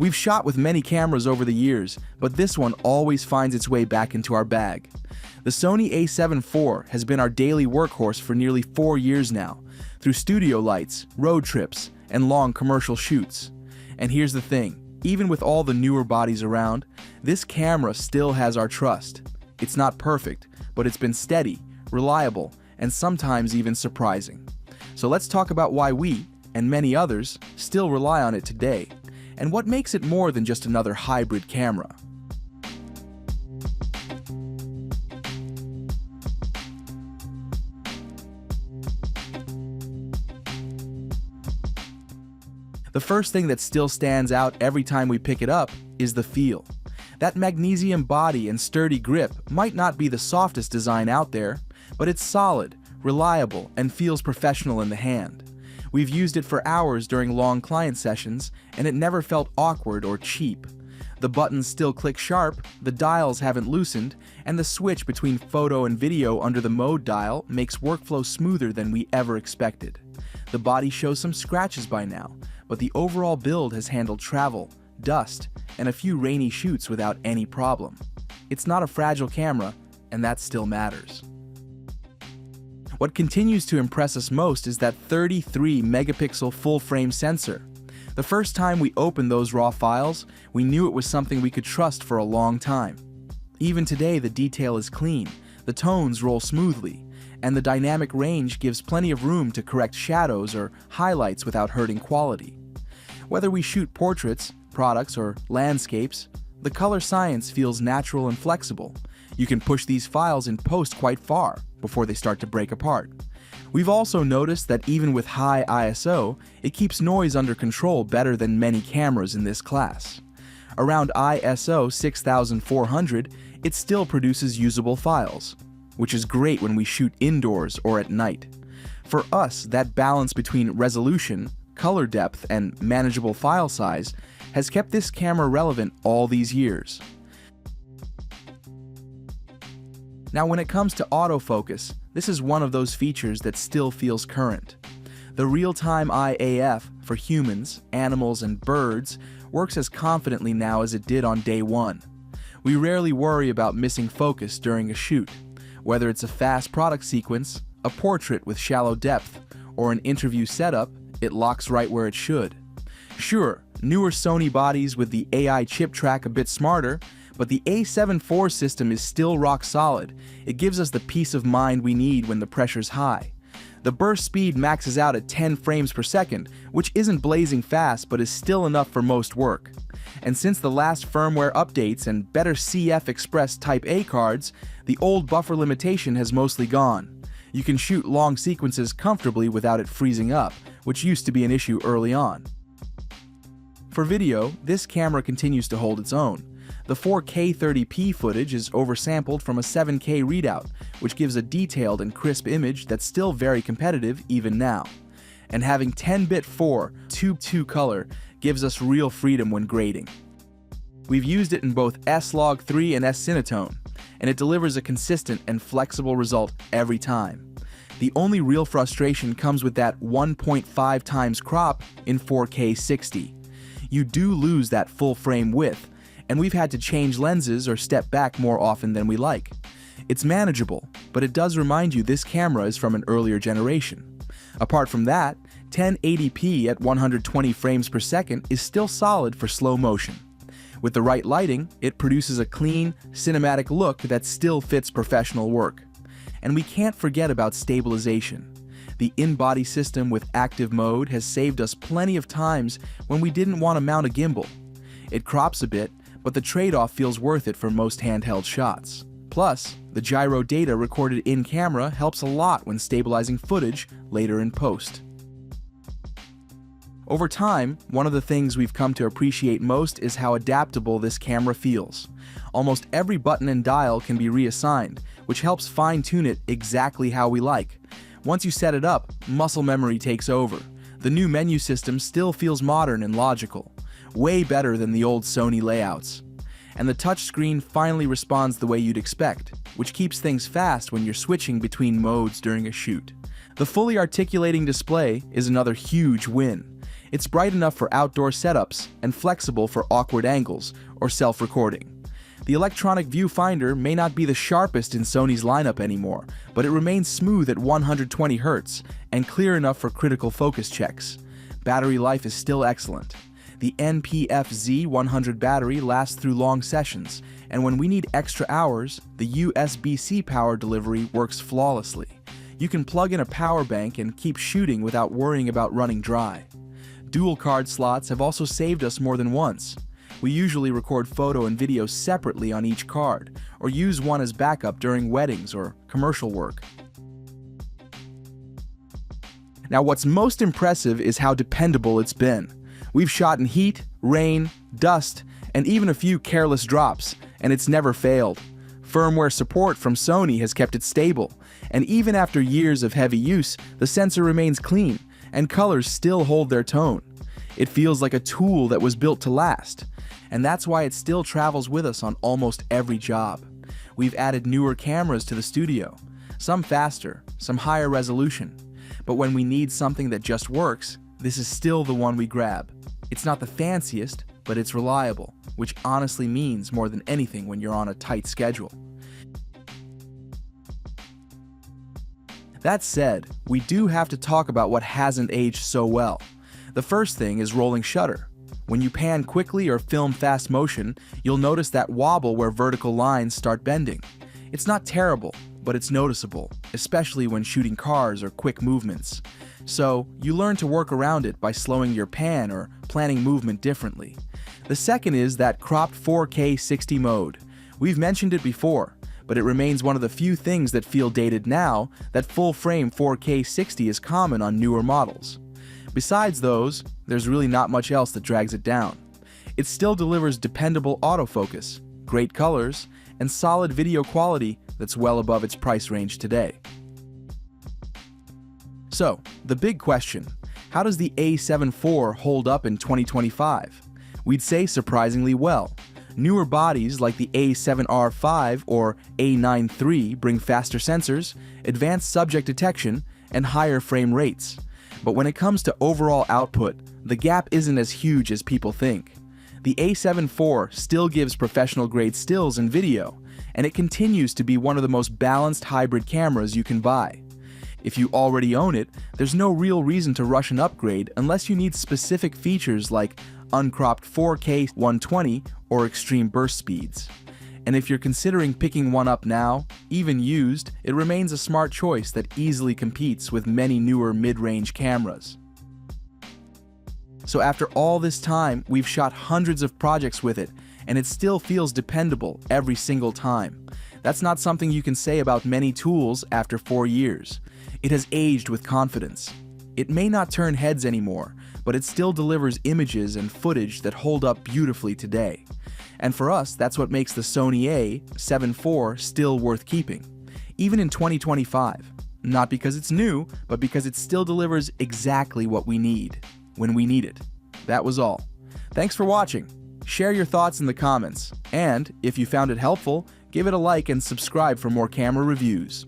We've shot with many cameras over the years, but this one always finds its way back into our bag. The Sony A7 IV has been our daily workhorse for nearly 4 years now, through studio lights, road trips, and long commercial shoots. And here's the thing, even with all the newer bodies around, this camera still has our trust. It's not perfect, but it's been steady, reliable, and sometimes even surprising. So let's talk about why we, and many others, still rely on it today, and what makes it more than just another hybrid camera. The first thing that still stands out every time we pick it up is the feel. That magnesium body and sturdy grip might not be the softest design out there, but it's solid, reliable, and feels professional in the hand. We've used it for hours during long client sessions, and it never felt awkward or cheap. The buttons still click sharp, the dials haven't loosened, and the switch between photo and video under the mode dial makes workflow smoother than we ever expected. The body shows some scratches by now, but the overall build has handled travel, dust, and a few rainy shoots without any problem. It's not a fragile camera, and that still matters. What continues to impress us most is that 33 megapixel full-frame sensor. The first time we opened those raw files, we knew it was something we could trust for a long time. Even today, the detail is clean, the tones roll smoothly, and the dynamic range gives plenty of room to correct shadows or highlights without hurting quality. Whether we shoot portraits, products, or landscapes, the color science feels natural and flexible. You can push these files in post quite far before they start to break apart. We've also noticed that even with high ISO, it keeps noise under control better than many cameras in this class. Around ISO 6400, it still produces usable files, which is great when we shoot indoors or at night. For us, that balance between resolution, color depth, and manageable file size has kept this camera relevant all these years. Now, when it comes to autofocus, this is one of those features that still feels current. The real-time eye AF for humans, animals, and birds works as confidently now as it did on day one. We rarely worry about missing focus during a shoot, whether it's a fast product sequence, a portrait with shallow depth, or an interview setup, it locks right where it should. Sure, newer Sony bodies with the AI chip track a bit smarter, but the A7 IV system is still rock solid. It gives us the peace of mind we need when the pressure's high. The burst speed maxes out at 10 frames per second, which isn't blazing fast but is still enough for most work. And since the last firmware updates and better CF Express Type A cards, the old buffer limitation has mostly gone. You can shoot long sequences comfortably without it freezing up, which used to be an issue early on. For video, this camera continues to hold its own. The 4K 30p footage is oversampled from a 7K readout, which gives a detailed and crisp image that's still very competitive even now. And having 10-bit 4 2 color gives us real freedom when grading. We've used it in both S-Log3 and S-Cinetone, and it delivers a consistent and flexible result every time. The only real frustration comes with that 1.5 times crop in 4K 60. You do lose that full frame width, and we've had to change lenses or step back more often than we like. It's manageable, but it does remind you this camera is from an earlier generation. Apart from that, 1080p at 120 frames per second is still solid for slow motion. With the right lighting, it produces a clean, cinematic look that still fits professional work. And we can't forget about stabilization. The in-body system with active mode has saved us plenty of times when we didn't want to mount a gimbal. It crops a bit, but the trade-off feels worth it for most handheld shots. Plus, the gyro data recorded in-camera helps a lot when stabilizing footage later in post. Over time, one of the things we've come to appreciate most is how adaptable this camera feels. Almost every button and dial can be reassigned, which helps fine-tune it exactly how we like. Once you set it up, muscle memory takes over. The new menu system still feels modern and logical, way better than the old Sony layouts. And the touchscreen finally responds the way you'd expect, which keeps things fast when you're switching between modes during a shoot. The fully articulating display is another huge win. It's bright enough for outdoor setups and flexible for awkward angles or self-recording. The electronic viewfinder may not be the sharpest in Sony's lineup anymore, but it remains smooth at 120 Hz and clear enough for critical focus checks. Battery life is still excellent. The NPF-Z100 battery lasts through long sessions, and when we need extra hours, the USB-C power delivery works flawlessly. You can plug in a power bank and keep shooting without worrying about running dry. Dual card slots have also saved us more than once. We usually record photo and video separately on each card, or use one as backup during weddings or commercial work. Now, what's most impressive is how dependable it's been. We've shot in heat, rain, dust, and even a few careless drops, and it's never failed. Firmware support from Sony has kept it stable, and even after years of heavy use, the sensor remains clean, and colors still hold their tone. It feels like a tool that was built to last, and that's why it still travels with us on almost every job. We've added newer cameras to the studio, some faster, some higher resolution, but when we need something that just works, this is still the one we grab. It's not the fanciest, but it's reliable, which honestly means more than anything when you're on a tight schedule. That said, we do have to talk about what hasn't aged so well. The first thing is rolling shutter. When you pan quickly or film fast motion, you'll notice that wobble where vertical lines start bending. It's not terrible, but it's noticeable, especially when shooting cars or quick movements. So, you learn to work around it by slowing your pan or planning movement differently. The second is that cropped 4K 60 mode. We've mentioned it before, but it remains one of the few things that feel dated now that full-frame 4K 60 is common on newer models. Besides those, there's really not much else that drags it down. It still delivers dependable autofocus, great colors, and solid video quality that's well above its price range today. So, the big question, how does the A7 IV hold up in 2025? We'd say surprisingly well. Newer bodies like the A7 IV or A9 III bring faster sensors, advanced subject detection, and higher frame rates. But when it comes to overall output, the gap isn't as huge as people think. The A7 IV still gives professional-grade stills and video, and it continues to be one of the most balanced hybrid cameras you can buy. If you already own it, there's no real reason to rush an upgrade unless you need specific features like uncropped 4K 120 or extreme burst speeds. And if you're considering picking one up now, even used, it remains a smart choice that easily competes with many newer mid-range cameras. So after all this time, we've shot hundreds of projects with it, and it still feels dependable every single time. That's not something you can say about many tools after 4 years. It has aged with confidence. It may not turn heads anymore, but it still delivers images and footage that hold up beautifully today. And for us, that's what makes the Sony A7 IV still worth keeping, even in 2025. Not because it's new, but because it still delivers exactly what we need, when we need it. That was all. Thanks for watching. Share your thoughts in the comments, and if you found it helpful, give it a like and subscribe for more camera reviews.